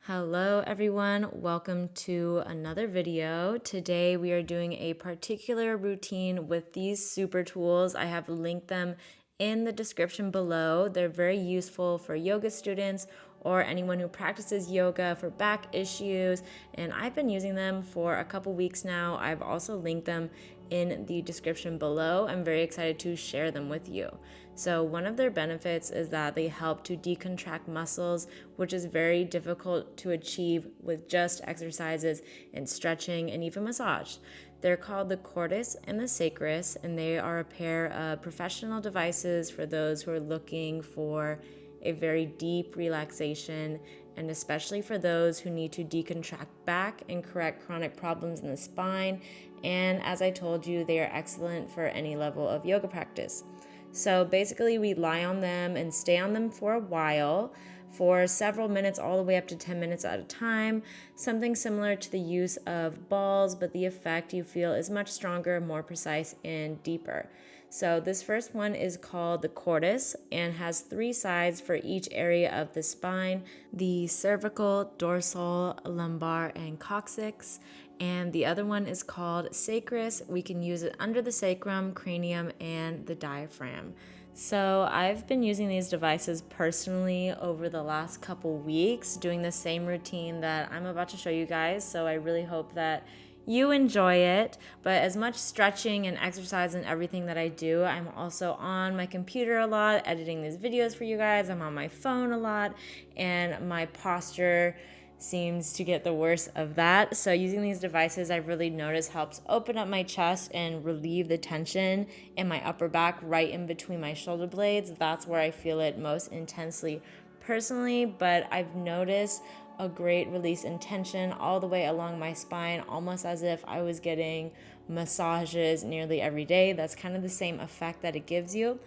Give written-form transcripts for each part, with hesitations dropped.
Hello everyone, welcome to another video. Today we are doing a particular routine with these super tools. I have linked them in the description below. They're very useful for yoga students or anyone who practices yoga for back issues, and I've been using them for a couple weeks now. I've also linked them in the description below. I'm very excited to share them with you. So one of their benefits is that they help to decontract muscles, which is very difficult to achieve with just exercises and stretching and even massage. They're called the Cordus and the Sacrus, and they are a pair of professional devices for those who are looking for a very deep relaxation, and especially for those who need to decontract back and correct chronic problems in the spine. And as I told you, they are excellent for any level of yoga practice. So basically we lie on them and stay on them for a while, for several minutes, all the way up to 10 minutes at a time, something similar to the use of balls, but the effect you feel is much stronger, more precise, and deeper. So this first one is called the Cordus and has 3 sides for each area of the spine: the cervical, dorsal, lumbar, and coccyx. And the other one is called Sacrus. We can use it under the sacrum, cranium, and the diaphragm. So I've been using these devices personally over the last couple weeks, doing the same routine that I'm about to show you guys. So I really hope that you enjoy it. But as much stretching and exercise and everything that I do, I'm also on my computer a lot, editing these videos for you guys. I'm on my phone a lot, and my posture seems to get the worst of that. So using these devices, I've really noticed, helps open up my chest and relieve the tension in my upper back, right in between my shoulder blades. That's where I feel it most intensely personally, but I've noticed a great release in tension all the way along my spine, almost as if I was getting massages nearly every day. That's kind of the same effect that it gives you.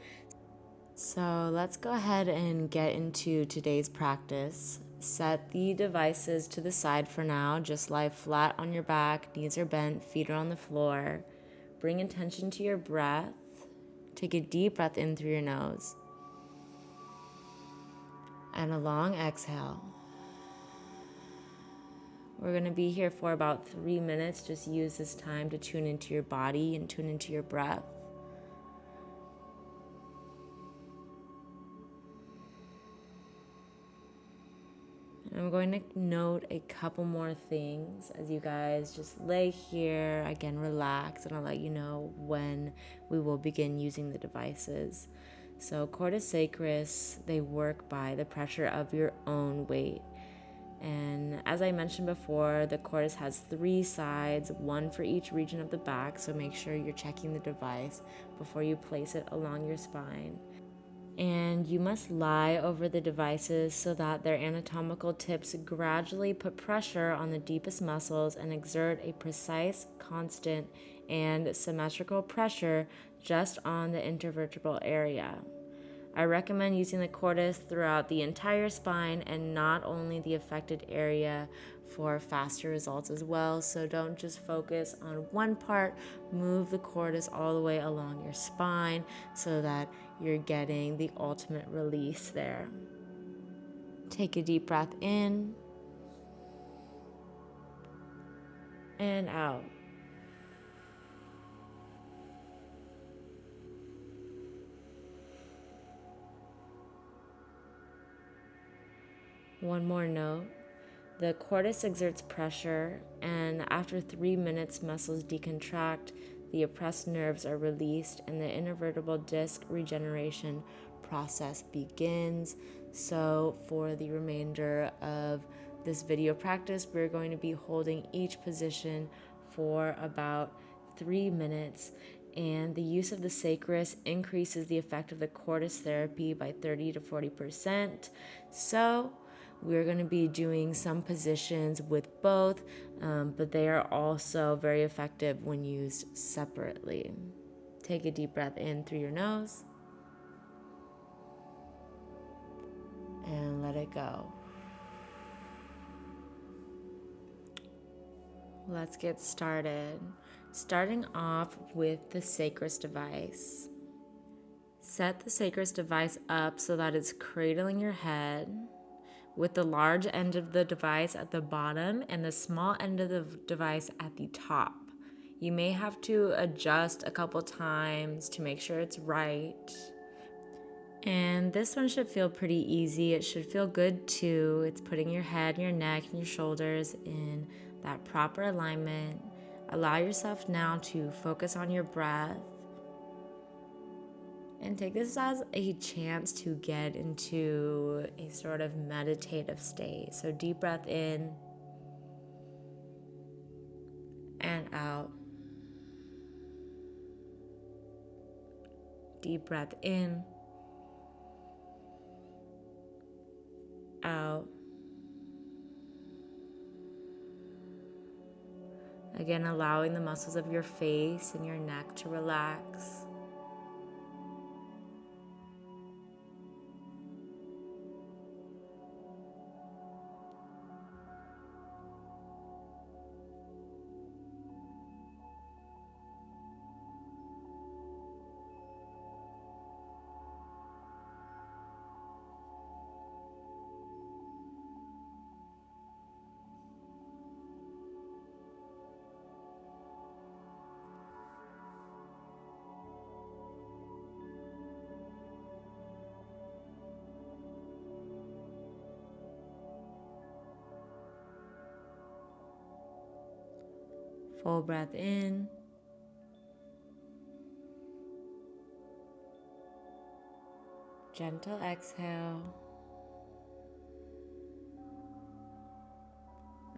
So let's go ahead and get into today's practice. Set the devices to the side for now. Just lie flat on your back, knees are bent, feet are on the floor. Bring attention to your breath. Take a deep breath in through your nose. And a long exhale. We're going to be here for about 3 minutes. Just use this time to tune into your body and tune into your breath. I'm going to note a couple more things as you guys just lay here, again, relax, and I'll let you know when we will begin using the devices. So Cordus Sacrus, they work by the pressure of your own weight. And as I mentioned before, the Cordus has 3 sides, one for each region of the back, so make sure you're checking the device before you place it along your spine. And you must lie over the devices so that their anatomical tips gradually put pressure on the deepest muscles and exert a precise, constant, and symmetrical pressure just on the intervertebral area. I recommend using the Cordus throughout the entire spine and not only the affected area for faster results as well. So don't just focus on one part, move the Cordus all the way along your spine so that you're getting the ultimate release there. Take a deep breath in and out. One more note. The Cordus exerts pressure, and after 3 minutes, muscles decontract, the oppressed nerves are released, and the intervertebral disc regeneration process begins. So for the remainder of this video practice, we're going to be holding each position for about 3 minutes. And the use of the Sacrus increases the effect of the Cordus therapy by 30 to 40%. So we're going to be doing some positions with both, but they are also very effective when used separately. Take a deep breath in through your nose and let it go. Let's get started. Starting off with the Sacrus device. Set the Sacrus device up so that it's cradling your head. with the large end of the device at the bottom and the small end of the device at the top. You may have to adjust a couple times to make sure it's right. And this one should feel pretty easy. It should feel good too. It's putting your head, your neck, and your shoulders in that proper alignment. Allow yourself now to focus on your breath. And take this as a chance to get into a sort of meditative state. So deep breath in and out. Deep breath in, out. Again, allowing the muscles of your face and your neck to relax. Full breath in. Gentle exhale.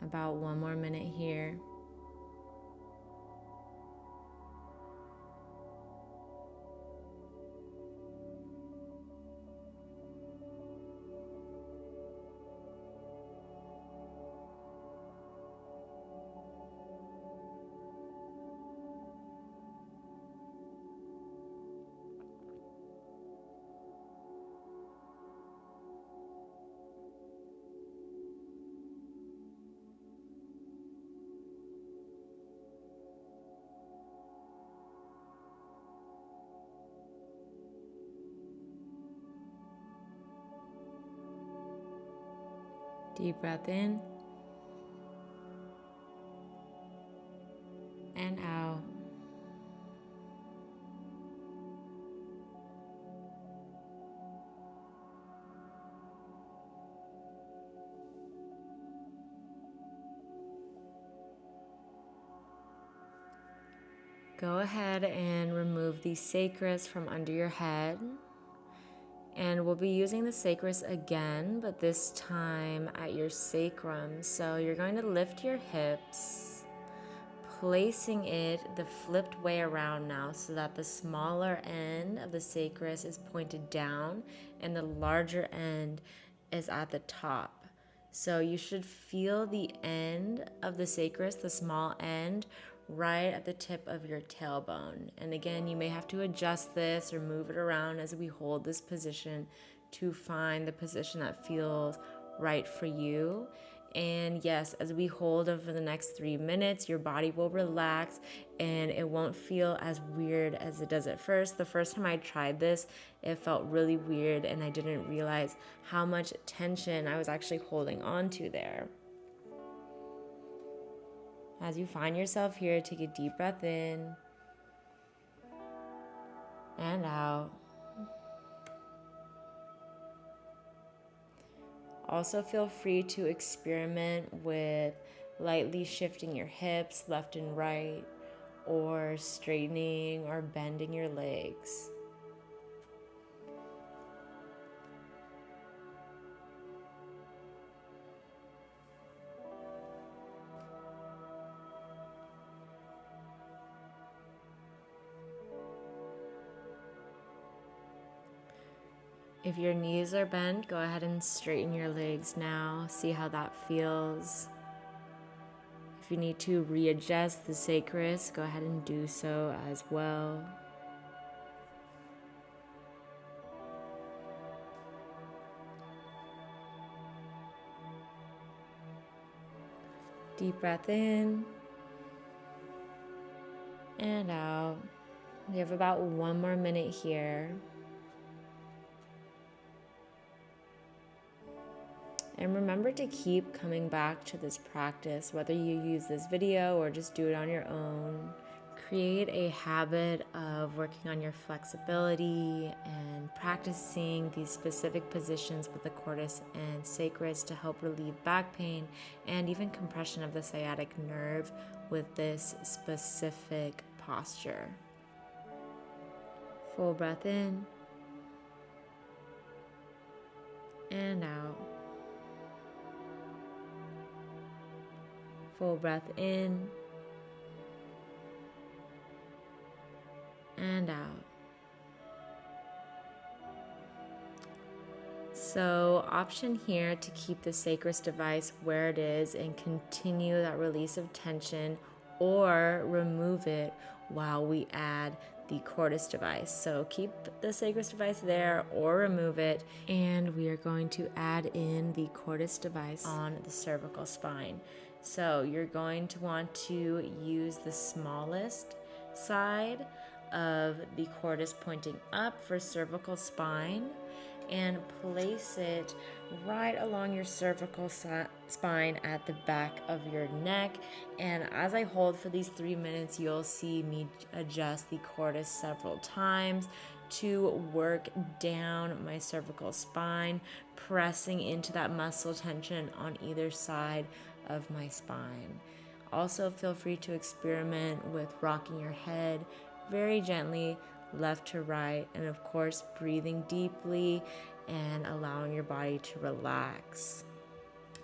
About 1 more minute here. Deep breath in and out. Go ahead and remove the sacrus from under your head. And we'll be using the sacrus again, but this time at your sacrum. So you're going to lift your hips, placing it the flipped way around now so that the smaller end of the sacrus is pointed down and the larger end is at the top. So you should feel the end of the sacrus, the small end, right at the tip of your tailbone. And again, you may have to adjust this or move it around as we hold this position to find the position that feels right for you. And yes, as we hold over the next 3 minutes, your body will relax and it won't feel as weird as it does at first. The first time I tried this, it felt really weird and I didn't realize how much tension I was actually holding on to there. As you find yourself here, take a deep breath in and out. Also feel free to experiment with lightly shifting your hips left and right, or straightening or bending your legs. If your knees are bent, go ahead and straighten your legs now. See how that feels. If you need to readjust the sacrus, go ahead and do so as well. Deep breath in and out. We have about 1 more minute here. And remember to keep coming back to this practice, whether you use this video or just do it on your own. Create a habit of working on your flexibility and practicing these specific positions with the Cordus and Sacrus to help relieve back pain and even compression of the sciatic nerve with this specific posture. Full breath in and out. Full breath in and out. So, option here to keep the Sacrus device where it is and continue that release of tension, or remove it while we add the Cordus device. So keep the Sacrus device there or remove it, and we are going to add in the Cordus device on the cervical spine. So you're going to want to use the smallest side of the Cordus pointing up for cervical spine and place it right along your cervical spine at the back of your neck. And as I hold for these 3 minutes, you'll see me adjust the Cordus several times to work down my cervical spine, pressing into that muscle tension on either side of my spine. Also, feel free to experiment with rocking your head very gently left to right, and of course breathing deeply and allowing your body to relax.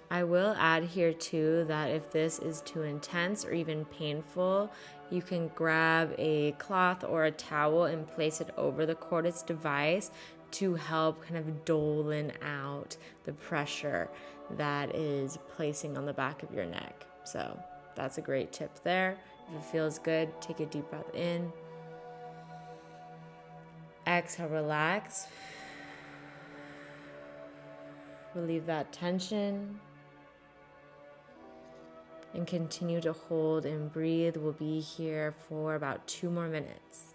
I will add here too that if this is too intense or even painful, you can grab a cloth or a towel and place it over the Cordus device to help kind of dole out the pressure that is placing on the back of your neck. So that's a great tip there. If it feels good, take a deep breath in. Exhale, relax. Relieve that tension. And continue to hold and breathe. We'll be here for about 2 more minutes.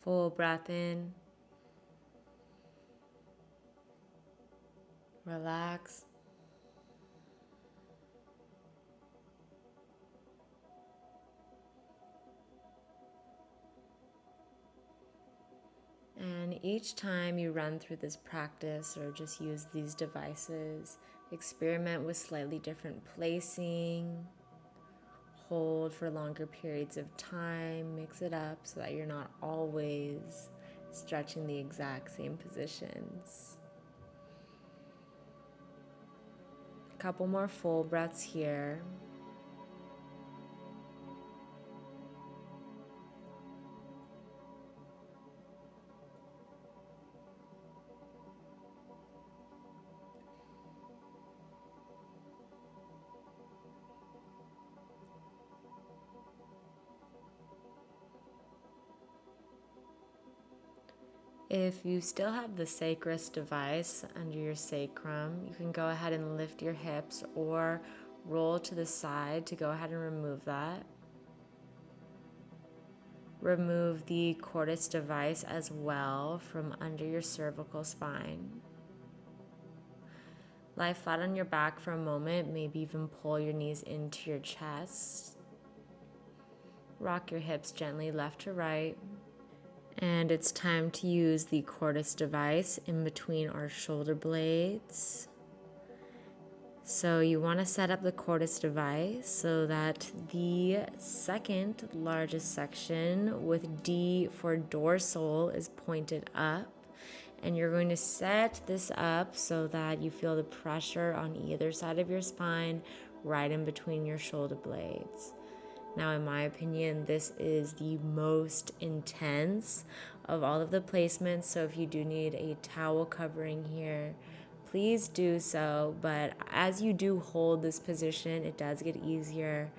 Full breath in. Relax. And each time you run through this practice or just use these devices, experiment with slightly different placing. Hold for longer periods of time, mix it up so that you're not always stretching the exact same positions. A couple more full breaths here. If you still have the Sacrus device under your sacrum, you can go ahead and lift your hips or roll to the side to go ahead and remove that. Remove the Cordus device as well from under your cervical spine. Lie flat on your back for a moment, maybe even pull your knees into your chest. Rock your hips gently left to right. And it's time to use the Cordus device in between our shoulder blades. So you want to set up the Cordus device so that the second largest section with D for dorsal is pointed up. And you're going to set this up so that you feel the pressure on either side of your spine right in between your shoulder blades. Now, in my opinion, this is the most intense of all of the placements. So if you do need a towel covering here, please do so. But as you do hold this position, it does get easier.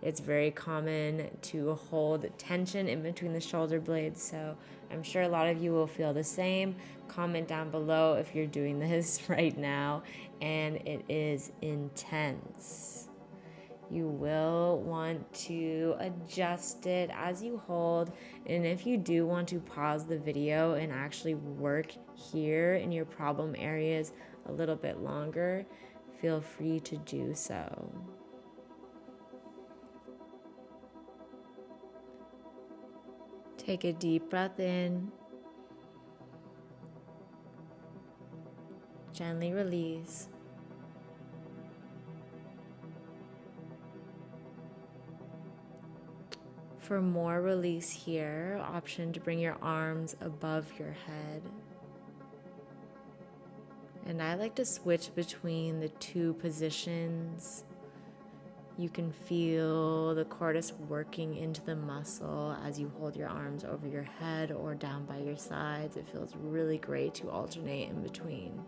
It's very common to hold tension in between the shoulder blades. So I'm sure a lot of you will feel the same. Comment down below if you're doing this right now and it is intense. You will want to adjust it as you hold. And if you do want to pause the video and actually work here in your problem areas a little bit longer, feel free to do so. Take a deep breath in. Gently release. For more release here, option to bring your arms above your head. And I like to switch between the two positions. You can feel the cordus working into the muscle as you hold your arms over your head or down by your sides. It feels really great to alternate in between.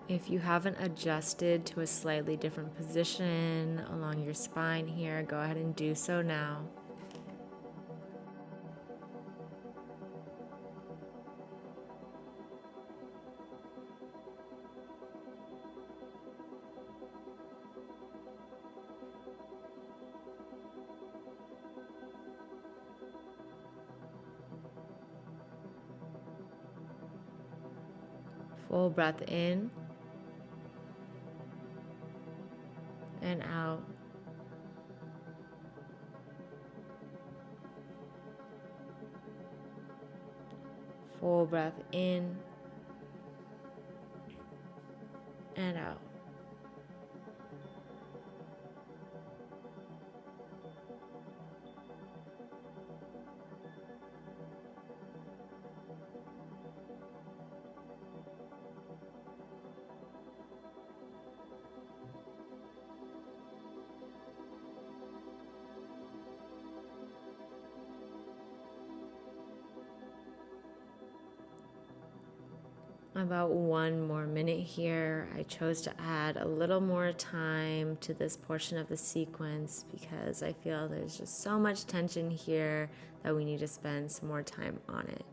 If you haven't adjusted to a slightly different position along your spine here, go ahead and do so now. Full breath in and out. Full breath in and out. About 1 more minute here. I chose to add a little more time to this portion of the sequence because I feel there's just so much tension here that we need to spend some more time on it.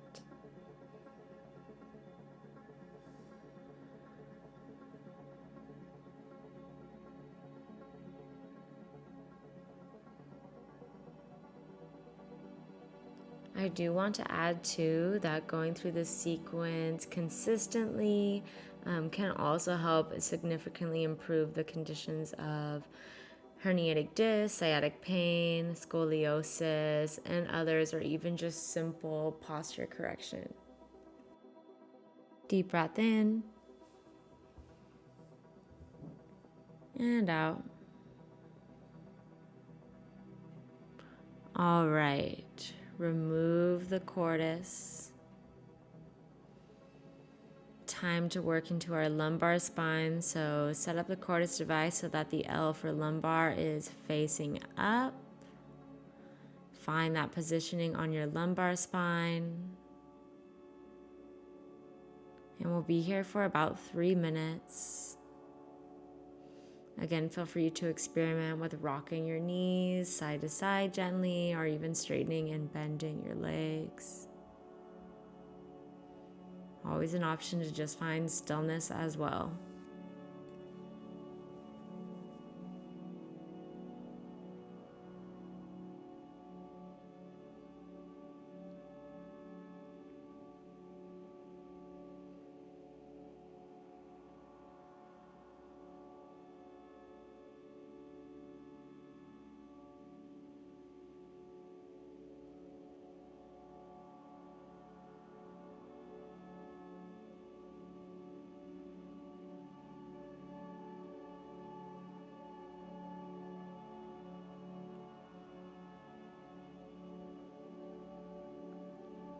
I do want to add too that going through this sequence consistently can also help significantly improve the conditions of herniated disc, sciatic pain, scoliosis, and others, or even just simple posture correction. Deep breath in and out. All right. Remove the cordus. Time to work into our lumbar spine. So set up the cordus device so that the L for lumbar is facing up. Find that positioning on your lumbar spine. And we'll be here for about 3 minutes. Again, feel free to experiment with rocking your knees side to side gently, or even straightening and bending your legs. Always an option to just find stillness as well.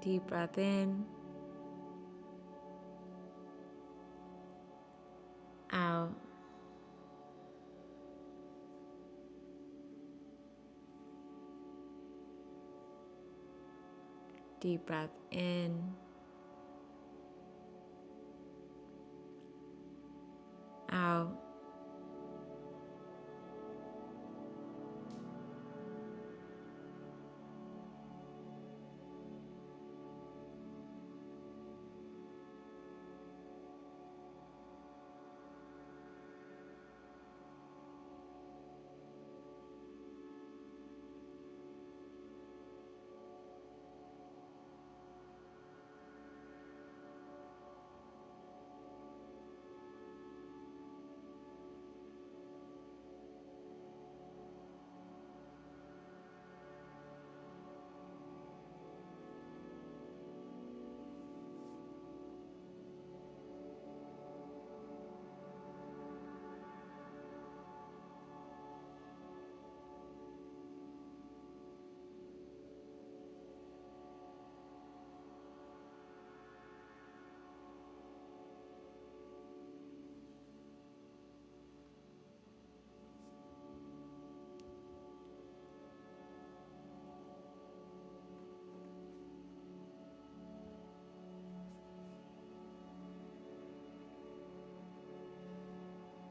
Deep breath in. Out. Deep breath in. Out.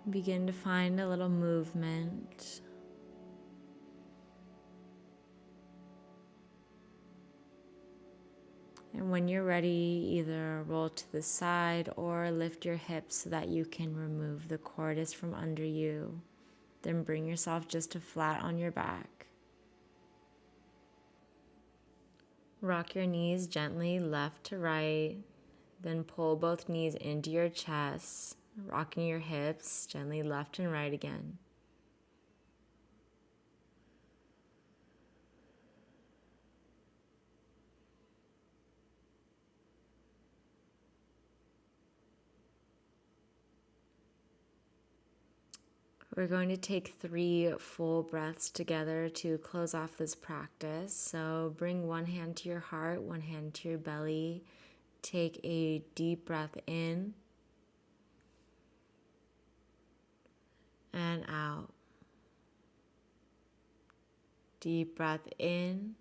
Begin to find a little movement. And when you're ready, either roll to the side or lift your hips so that you can remove the cordus from under you. Then bring yourself just to flat on your back. Rock your knees gently left to right. Then pull both knees into your chest, rocking your hips gently left and right again. We're going to take 3 full breaths together to close off this practice. So bring one hand to your heart, one hand to your belly. Take a deep breath in and out. Deep breath in,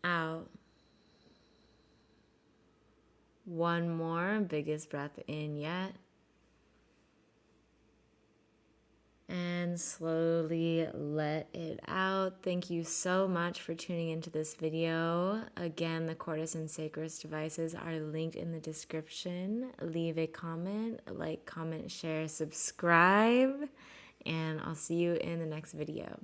out. One more, biggest breath in yet. And slowly let it out. Thank you so much for tuning into this video. Again, the Cordus and Sacrus devices are linked in the description. Leave a comment, like, comment, share, subscribe, and I'll see you in the next video.